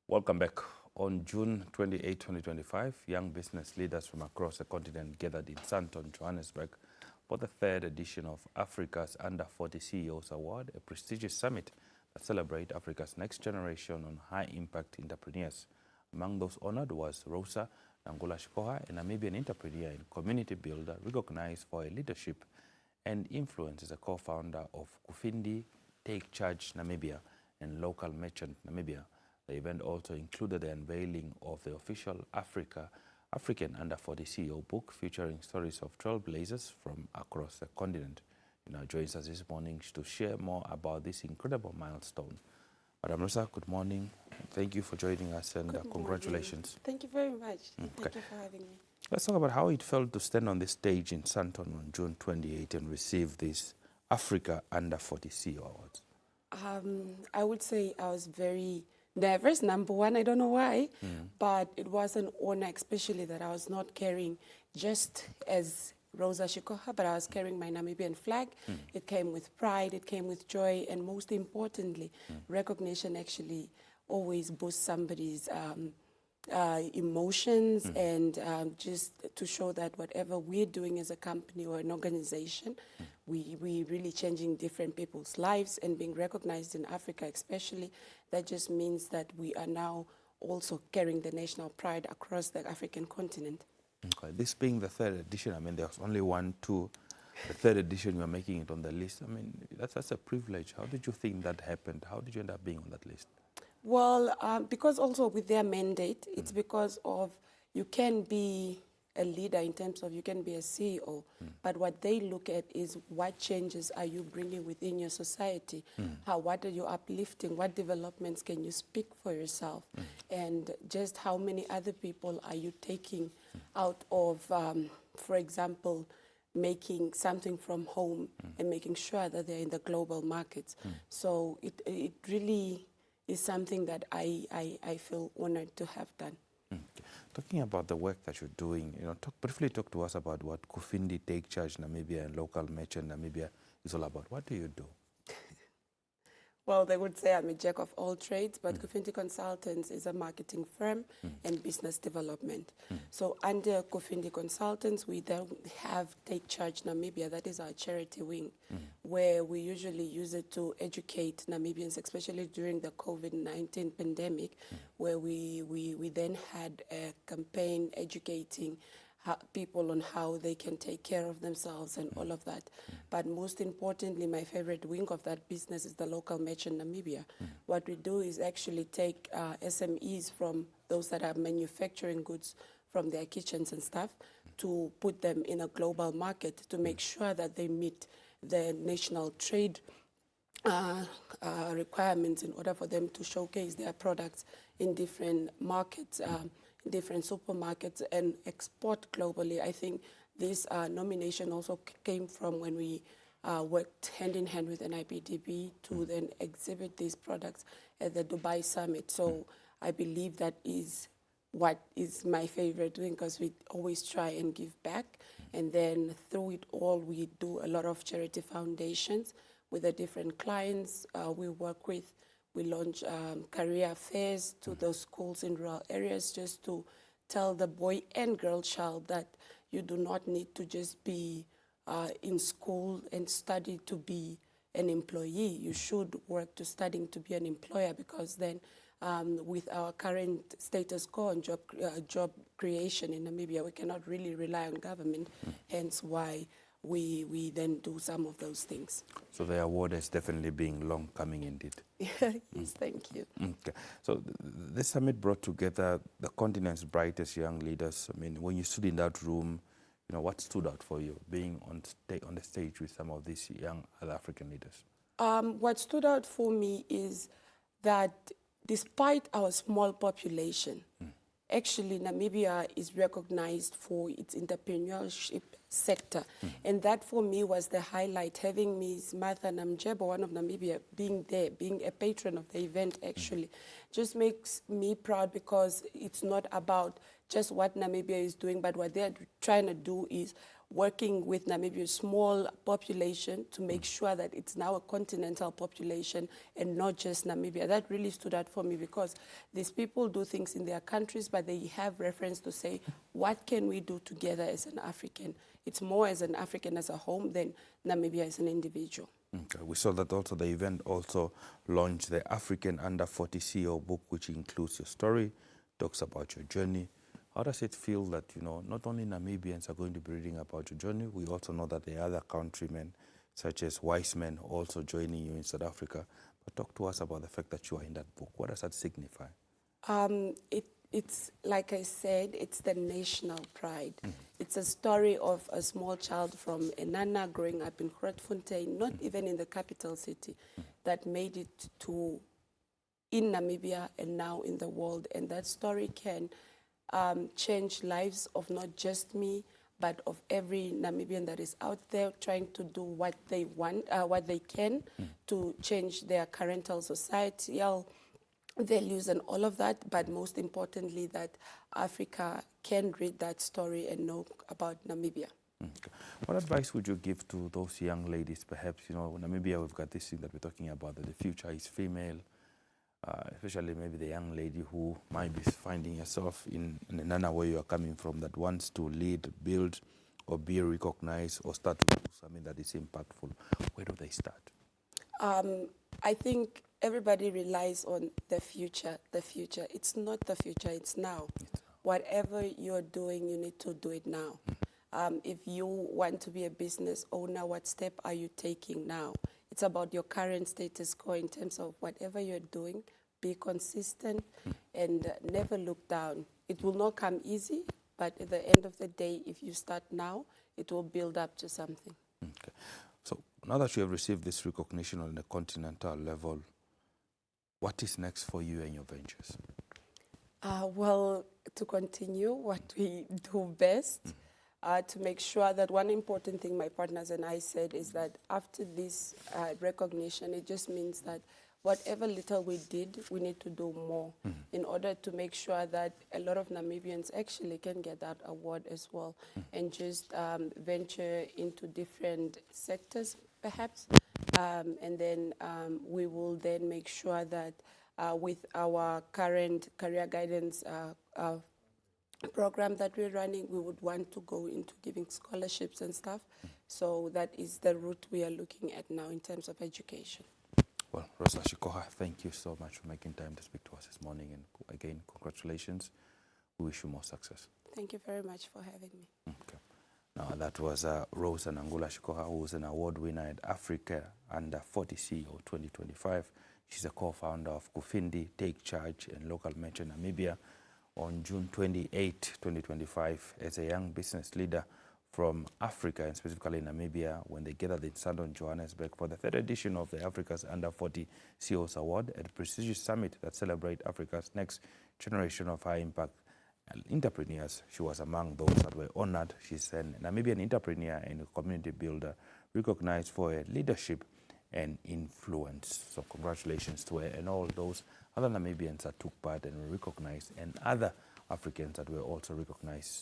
Welcome back. On June 28, 2025, young business leaders from across the continent gathered in Sandton, Johannesburg for the third edition of Africa's Under 40 CEOs Award, a prestigious summit that celebrates Africa's next generation on high-impact entrepreneurs. Among those honored was Rosa Nangula Shikoha, a Namibian entrepreneur and community builder recognized for her leadership and influence as a co-founder of Kufindi Take Charge Namibia and Local Merchant Namibia. The event also included the unveiling of the official African Under 40 CEO book featuring stories of trailblazers from across the continent. He now joins us this morning to share more about this incredible milestone. Madam Rosa, good morning. Thank you for joining us and congratulations. Thank you very much. Thank you for having me. Let's talk about how it felt to stand on this stage in Sandton on June 28 and receive this Africa Under 40 CEO Awards. I would say I was very nervous, number one. I don't know why, but it was an honor, especially that I was not carrying just as Rosa Shikoha, but I was carrying my Namibian flag. It came with pride, it came with joy, and most importantly, recognition actually always boosts somebody's emotions and just to show that whatever we're doing as a company or an organization, we really changing different people's lives and being recognized in Africa especially. That just means that we are now also carrying the national pride across the African continent. Okay. This being the third edition, I mean, there's only one, two. The third edition, you're making it on the list. I mean, that's a privilege. How did you think that happened? How did you end up being on that list? Well, because also with their mandate, it's because of you can be a leader in terms of you can be a CEO, but what they look at is what changes are you bringing within your society? What are you uplifting? What developments can you speak for yourself? And just how many other people are you taking out of, for example, making something from home and making sure that they're in the global markets. So it really is something that I feel honored to have done. Talking about the work that you're doing, briefly talk to us about what Kufindi Take Charge Namibia and Local Merchant Namibia is all about. What do you do? Well, they would say I'm a jack of all trades, but Kufindi Consultants is a marketing firm and business development. So under Kufindi Consultants, we then have Take Charge Namibia, that is our charity wing, where we usually use it to educate Namibians, especially during the COVID-19 pandemic, where we then had a campaign educating people on how they can take care of themselves and all of that. But most importantly, my favorite wing of that business is the Local Merchant Namibia. What we do is actually take SMEs from those that are manufacturing goods from their kitchens and stuff to put them in a global market to make sure that they meet the national trade requirements in order for them to showcase their products in different markets, different supermarkets and export globally. I think this nomination also came from when we worked hand in hand with NIPDB to then exhibit these products at the Dubai Summit. So I believe that is what is my favorite doing, because we always try and give back. And then through it all, we do a lot of charity foundations with the different clients we work with. We launch career fairs to those schools in rural areas just to tell the boy and girl child that you do not need to just be in school and study to be an employee. You should work to studying to be an employer, because then with our current status quo and job creation in Namibia, we cannot really rely on government, hence why we then do some of those things. So the award has definitely been long coming indeed. Yes, thank you. Okay. So this summit brought together the continent's brightest young leaders. I mean, when you stood in that room, what stood out for you being on the stage with some of these young other African leaders? What stood out for me is that despite our small population, actually Namibia is recognized for its entrepreneurship sector. And that for me was the highlight, having Ms. Martha Namjebo, one of Namibia, being there, being a patron of the event actually, just makes me proud, because it's not about just what Namibia is doing, but what they're trying to do is working with Namibia's small population to make sure that it's now a continental population and not just Namibia. That really stood out for me because these people do things in their countries, but they have reference to say, what can we do together as an African? It's more as an African as a home than Namibia as an individual. Okay. We saw that also the event also launched the African Under 40 CEO book, which includes your story, talks about your journey. How does it feel that, you know, not only Namibians are going to be reading about your journey, we also know that there are other countrymen, such as wise men, also joining you in South Africa. But talk to us about the fact that you are in that book. What does that signify? It's like I said, it's the national pride. It's a story of a small child from Enana growing up in Grootfontein, not even in the capital city, that made it to in Namibia and now in the world. And that story can change lives of not just me, but of every Namibian that is out there trying to do what they want, what they can to change their current societal values and all of that, but most importantly that Africa can read that story and know about Namibia. Okay. What advice would you give to those young ladies? Perhaps, you know, in Namibia we've got this thing that we're talking about, that the future is female, especially maybe the young lady who might be finding herself in another way you are coming from, that wants to lead, build, or be recognized, or start to do something that is impactful. Where do they start? I think everybody relies on the future. The future. It's not the future, it's now. Whatever you're doing, you need to do it now. If you want to be a business owner, what step are you taking now? It's about your current status quo in terms of whatever you're doing, be consistent and never look down. It will not come easy, but at the end of the day, if you start now, it will build up to something. Okay. So now that you have received this recognition on the continental level, what is next for you and your ventures? Well, to continue what we do best, to make sure that one important thing my partners and I said is that after this recognition, it just means that whatever little we did, we need to do more in order to make sure that a lot of Namibians actually can get that award as well and just venture into different sectors perhaps. And then we will then make sure that with our current career guidance program that we're running, we would want to go into giving scholarships and stuff. So that is the route we are looking at now in terms of education. Well, Rosa Shikoha, thank you so much for making time to speak to us this morning. And again, congratulations. We wish you more success. Thank you very much for having me. Okay. Now, that was Rosa Nangula Shikoha, who is an award winner at Africa Under 40 CEO 2025. She's a co-founder of Kufindi, Take Charge, and Local Mentor Namibia. On June 28, 2025, as a young business leader from Africa, and specifically Namibia, when they gathered in Sandton, Johannesburg, for the third edition of the Africa's Under 40 CEOs Award, a prestigious summit that celebrates Africa's next generation of high-impact entrepreneurs. She was among those that were honored. She's an Namibian entrepreneur and a community builder, recognized for her leadership and influence. So congratulations to her and all those other Namibians that took part and were recognized, and other Africans that were also recognized